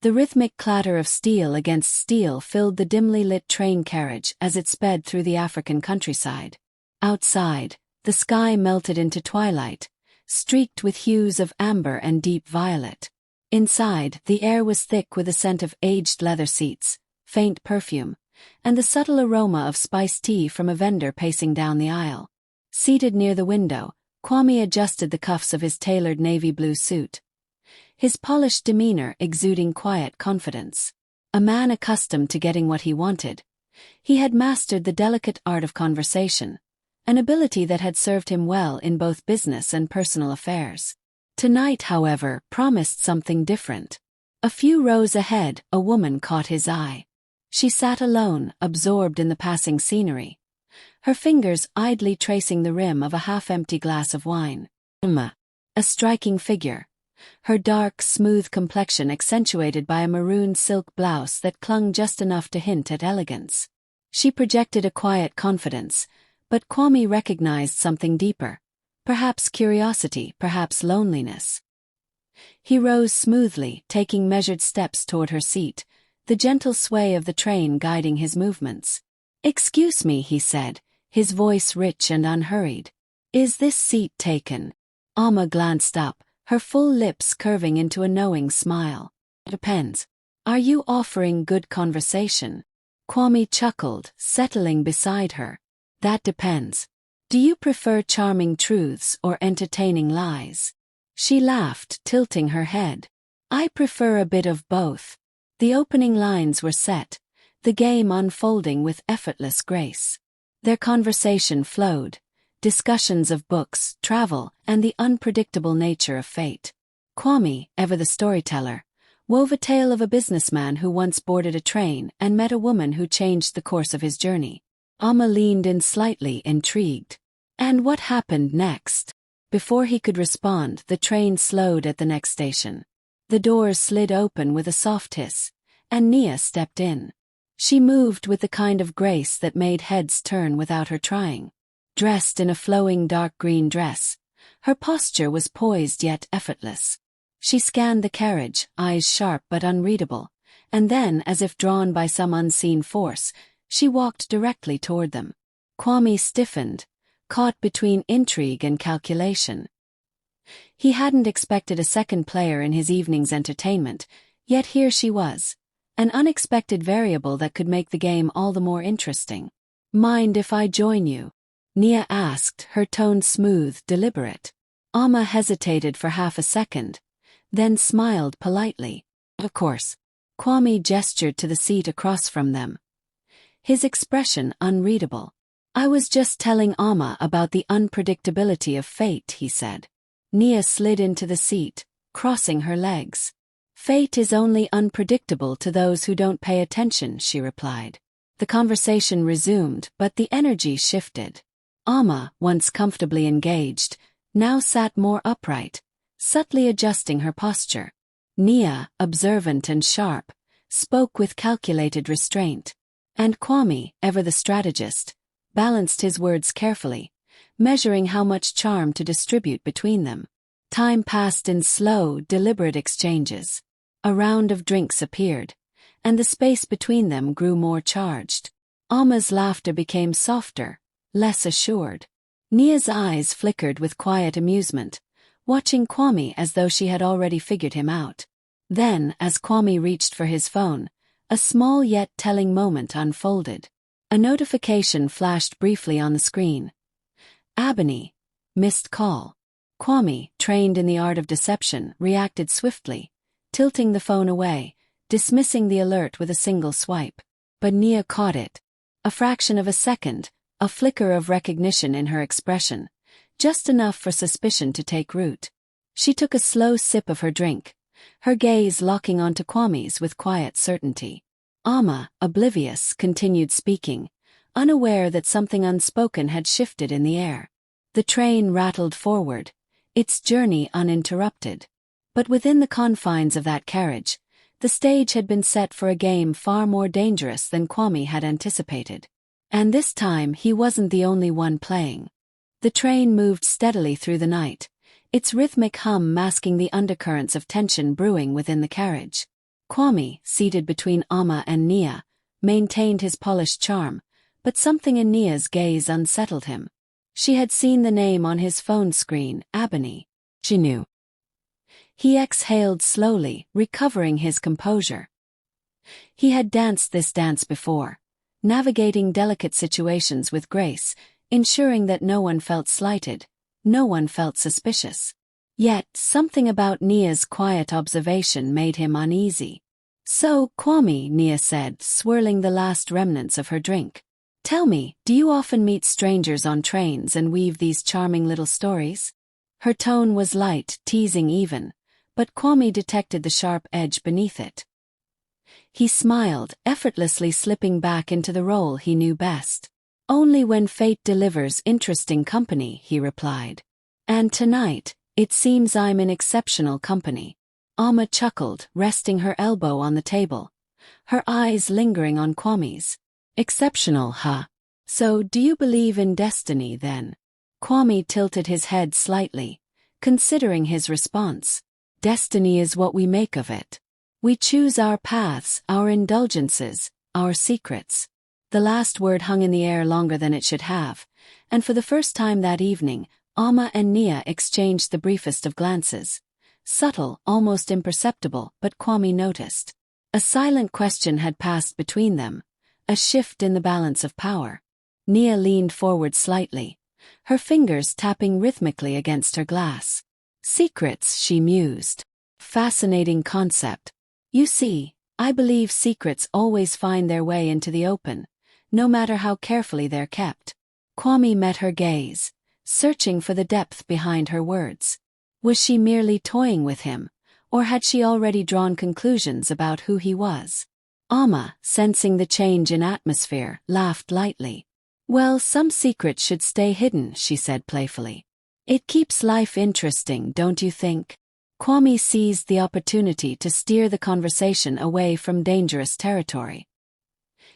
The rhythmic clatter of steel against steel filled the dimly lit train carriage as it sped through the African countryside. Outside, the sky melted into twilight, streaked with hues of amber and deep violet. Inside, the air was thick with a scent of aged leather seats, faint perfume, and the subtle aroma of spiced tea from a vendor pacing down the aisle. Seated near the window, Kwame adjusted the cuffs of his tailored navy blue suit, his polished demeanor exuding quiet confidence. A man accustomed to getting what he wanted, he had mastered the delicate art of conversation, an ability that had served him well in both business and personal affairs. Tonight, however, promised something different. A few rows ahead, a woman caught his eye. She sat alone, absorbed in the passing scenery, her fingers idly tracing the rim of a half-empty glass of wine. A striking figure, her dark, smooth complexion accentuated by a maroon silk blouse that clung just enough to hint at elegance. She projected a quiet confidence, but Kwame recognized something deeper. Perhaps curiosity, perhaps loneliness. He rose smoothly, taking measured steps toward her seat, the gentle sway of the train guiding his movements. "Excuse me," he said, his voice rich and unhurried. "Is this seat taken?" Alma glanced up, her full lips curving into a knowing smile. "Depends. Are you offering good conversation?" Kwame chuckled, settling beside her. "That depends. Do you prefer charming truths or entertaining lies?" She laughed, tilting her head. "I prefer a bit of both." The opening lines were set, the game unfolding with effortless grace. Their conversation flowed, discussions of books, travel, and the unpredictable nature of fate. Kwame, ever the storyteller, wove a tale of a businessman who once boarded a train and met a woman who changed the course of his journey. Alma leaned in slightly, intrigued. "And what happened next?" Before he could respond, the train slowed at the next station. The doors slid open with a soft hiss, and Nia stepped in. She moved with the kind of grace that made heads turn without her trying. Dressed in a flowing dark green dress, her posture was poised yet effortless. She scanned the carriage, eyes sharp but unreadable, and then, as if drawn by some unseen force, she walked directly toward them. Kwame stiffened, caught between intrigue and calculation. He hadn't expected a second player in his evening's entertainment, yet here she was, an unexpected variable that could make the game all the more interesting. "Mind if I join you?" Nia asked, her tone smooth, deliberate. Alma hesitated for half a second, then smiled politely. "Of course." Kwame gestured to the seat across from them, his expression unreadable. "I was just telling Alma about the unpredictability of fate," he said. Nia slid into the seat, crossing her legs. "Fate is only unpredictable to those who don't pay attention," she replied. The conversation resumed, but the energy shifted. Alma, once comfortably engaged, now sat more upright, subtly adjusting her posture. Nia, observant and sharp, spoke with calculated restraint. And Kwame, ever the strategist, balanced his words carefully, measuring how much charm to distribute between them. Time passed in slow, deliberate exchanges. A round of drinks appeared, and the space between them grew more charged. Alma's laughter became softer, less assured. Nia's eyes flickered with quiet amusement, watching Kwame as though she had already figured him out. Then, as Kwame reached for his phone, a small yet telling moment unfolded. A notification flashed briefly on the screen. "Abony, missed call." Kwame, trained in the art of deception, reacted swiftly, tilting the phone away, dismissing the alert with a single swipe. But Nia caught it. A fraction of a second, a flicker of recognition in her expression, just enough for suspicion to take root. She took a slow sip of her drink, her gaze locking onto Kwame's with quiet certainty. Alma, oblivious, continued speaking, unaware that something unspoken had shifted in the air. The train rattled forward, its journey uninterrupted. But within the confines of that carriage, the stage had been set for a game far more dangerous than Kwame had anticipated. And this time he wasn't the only one playing. The train moved steadily through the night, its rhythmic hum masking the undercurrents of tension brewing within the carriage. Kwame, seated between Amma and Nia, maintained his polished charm, but something in Nia's gaze unsettled him. She had seen the name on his phone screen, Abani. She knew. He exhaled slowly, recovering his composure. He had danced this dance before, navigating delicate situations with grace, ensuring that no one felt slighted, no one felt suspicious. Yet, something about Nia's quiet observation made him uneasy. "So, Kwame," Nia said, swirling the last remnants of her drink. "Tell me, do you often meet strangers on trains and weave these charming little stories?" Her tone was light, teasing even, but Kwame detected the sharp edge beneath it. He smiled, effortlessly slipping back into the role he knew best. "Only when fate delivers interesting company," he replied. "And tonight, it seems I'm in exceptional company." Amma chuckled, resting her elbow on the table, her eyes lingering on Kwame's. "Exceptional, huh? So do you believe in destiny then?" Kwame tilted his head slightly, considering his response. "Destiny is what we make of it. We choose our paths, our indulgences, our secrets." The last word hung in the air longer than it should have, and for the first time that evening, Amma and Nia exchanged the briefest of glances. Subtle, almost imperceptible, but Kwame noticed. A silent question had passed between them, a shift in the balance of power. Nia leaned forward slightly, her fingers tapping rhythmically against her glass. "Secrets," she mused. "Fascinating concept. You see, I believe secrets always find their way into the open, no matter how carefully they're kept." Kwame met her gaze, searching for the depth behind her words. Was she merely toying with him, or had she already drawn conclusions about who he was? Amma, sensing the change in atmosphere, laughed lightly. "Well, some secrets should stay hidden," she said playfully. "It keeps life interesting, don't you think?" Kwame seized the opportunity to steer the conversation away from dangerous territory.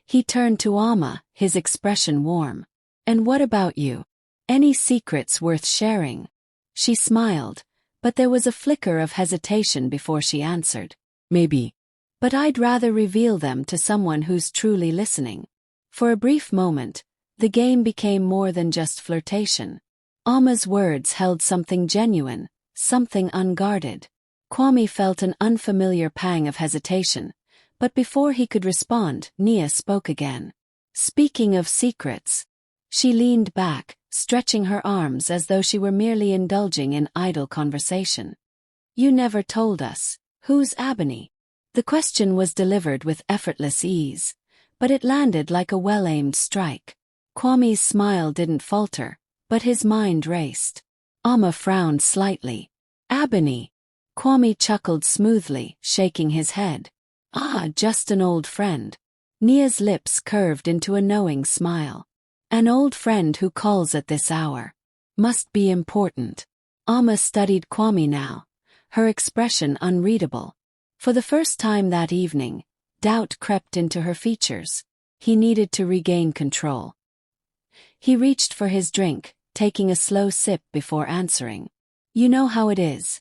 He turned to Amma, his expression warm. "And what about you? Any secrets worth sharing?" She smiled, but there was a flicker of hesitation before she answered. "Maybe. But I'd rather reveal them to someone who's truly listening." For a brief moment, the game became more than just flirtation. Amma's words held something genuine, something unguarded. Kwame felt an unfamiliar pang of hesitation, but before he could respond, Nia spoke again. "Speaking of secrets." She leaned back, stretching her arms as though she were merely indulging in idle conversation. "You never told us. Who's Abani?" The question was delivered with effortless ease, but it landed like a well-aimed strike. Kwame's smile didn't falter, but his mind raced. Amma frowned slightly. "Abani." Kwame chuckled smoothly, shaking his head. "Ah, just an old friend." Nia's lips curved into a knowing smile. "An old friend who calls at this hour. Must be important." Amma studied Kwame now, her expression unreadable. For the first time that evening, doubt crept into her features. He needed to regain control. He reached for his drink, taking a slow sip before answering. "You know how it is.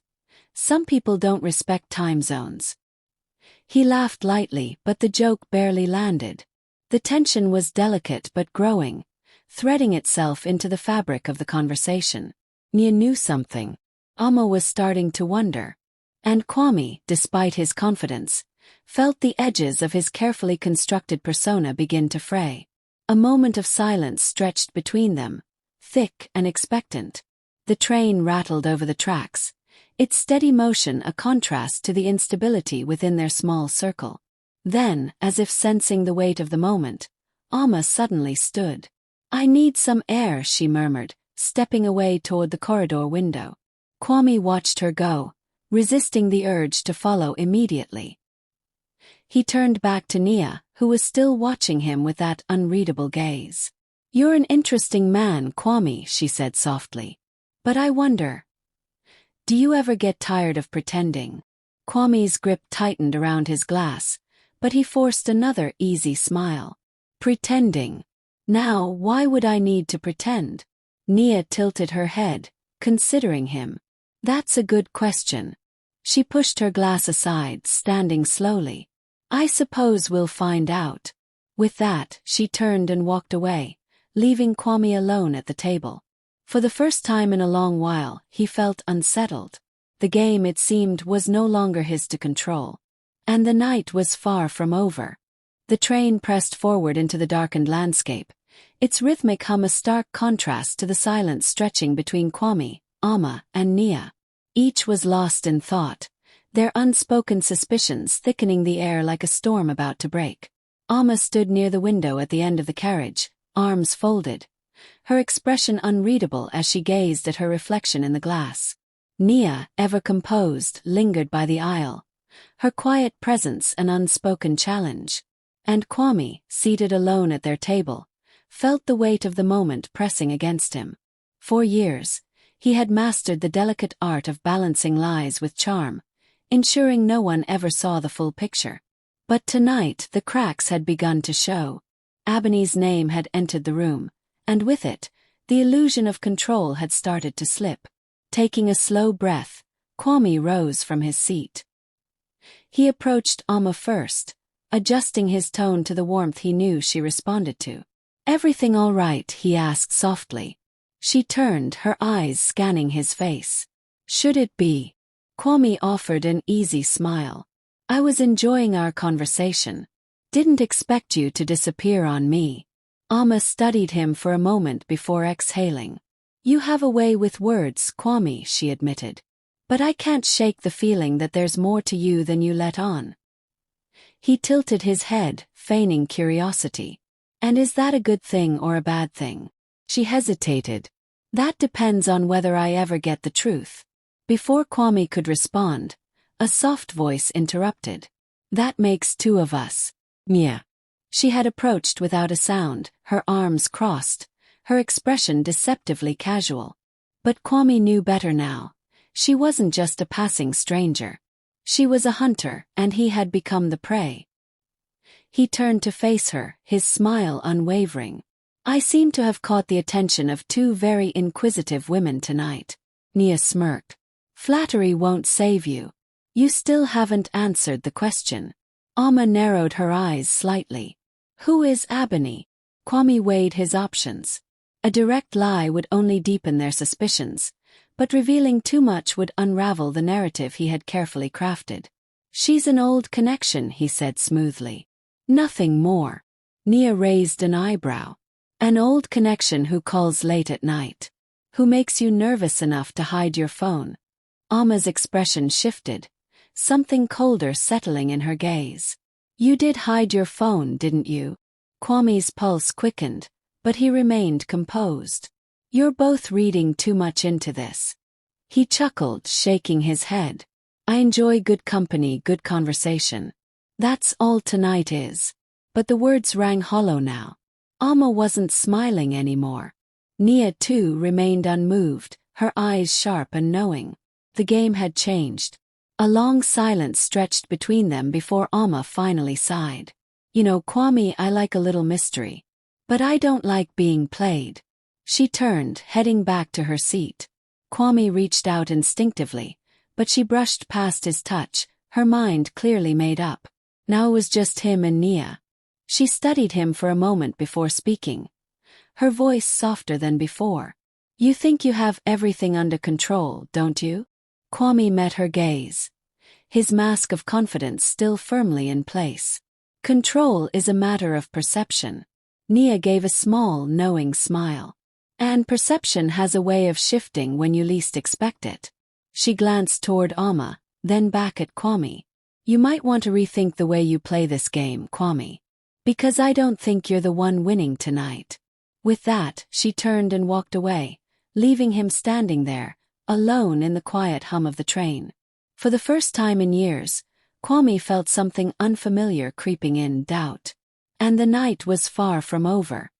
Some people don't respect time zones." He laughed lightly, but the joke barely landed. The tension was delicate but growing, threading itself into the fabric of the conversation. Nia knew something. Amma was starting to wonder. And Kwame, despite his confidence, felt the edges of his carefully constructed persona begin to fray. A moment of silence stretched between them, thick and expectant. The train rattled over the tracks, its steady motion a contrast to the instability within their small circle. Then, as if sensing the weight of the moment, Amma suddenly stood. "I need some air," she murmured, stepping away toward the corridor window. Kwame watched her go, resisting the urge to follow immediately. He turned back to Nia, who was still watching him with that unreadable gaze. "You're an interesting man, Kwame," she said softly. "But I wonder, do you ever get tired of pretending?" Kwame's grip tightened around his glass, but he forced another easy smile. "Pretending? Now, why would I need to pretend?" Nia tilted her head, considering him. "That's a good question. She pushed her glass aside, standing slowly. I suppose we'll find out. With that, she turned and walked away, leaving Kwame alone at the table. For the first time in a long while, he felt unsettled. The game, it seemed, was no longer his to control. And the night was far from over. The train pressed forward into the darkened landscape, its rhythmic hum a stark contrast to the silence stretching between Kwame, Amma, and Nia. Each was lost in thought, their unspoken suspicions thickening the air like a storm about to break. Amma stood near the window at the end of the carriage, arms folded, her expression unreadable as she gazed at her reflection in the glass. Nia, ever composed, lingered by the aisle, her quiet presence an unspoken challenge. And Kwame, seated alone at their table, felt the weight of the moment pressing against him. For years, he had mastered the delicate art of balancing lies with charm, ensuring no one ever saw the full picture. But tonight the cracks had begun to show. Ebony's name had entered the room, and with it, the illusion of control had started to slip. Taking a slow breath, Kwame rose from his seat. He approached Amma first, adjusting his tone to the warmth he knew she responded to. Everything all right? He asked softly. She turned, her eyes scanning his face. Should it be? Kwame offered an easy smile. I was enjoying our conversation. Didn't expect you to disappear on me. Amma studied him for a moment before exhaling. You have a way with words, Kwame, she admitted. But I can't shake the feeling that there's more to you than you let on. He tilted his head, feigning curiosity. And is that a good thing or a bad thing? She hesitated. That depends on whether I ever get the truth. Before Kwame could respond, a soft voice interrupted. That makes two of us. Nia. She had approached without a sound, her arms crossed, her expression deceptively casual. But Kwame knew better now. She wasn't just a passing stranger. She was a hunter, and he had become the prey. He turned to face her, his smile unwavering. I seem to have caught the attention of two very inquisitive women tonight. Nia smirked. Flattery won't save you. You still haven't answered the question. Amma narrowed her eyes slightly. Who is Ebony? Kwame weighed his options. A direct lie would only deepen their suspicions, but revealing too much would unravel the narrative he had carefully crafted. She's an old connection, he said smoothly. Nothing more. Nia raised an eyebrow. An old connection who calls late at night. Who makes you nervous enough to hide your phone. Amma's expression shifted, something colder settling in her gaze. You did hide your phone, didn't you? Kwame's pulse quickened, but he remained composed. You're both reading too much into this. He chuckled, shaking his head. I enjoy good company, good conversation. That's all tonight is. But the words rang hollow now. Amma wasn't smiling anymore. Nia, too, remained unmoved, her eyes sharp and knowing. The game had changed. A long silence stretched between them before Amma finally sighed. You know, Kwame, I like a little mystery. But I don't like being played. She turned, heading back to her seat. Kwame reached out instinctively, but she brushed past his touch, her mind clearly made up. Now it was just him and Nia. She studied him for a moment before speaking, her voice softer than before. You think you have everything under control, don't you? Kwame met her gaze, his mask of confidence still firmly in place. Control is a matter of perception. Nia gave a small, knowing smile. And perception has a way of shifting when you least expect it. She glanced toward Amma, then back at Kwame. You might want to rethink the way you play this game, Kwame. Because I don't think you're the one winning tonight. With that, she turned and walked away, leaving him standing there, alone in the quiet hum of the train. For the first time in years, Kwame felt something unfamiliar creeping in, doubt. And the night was far from over.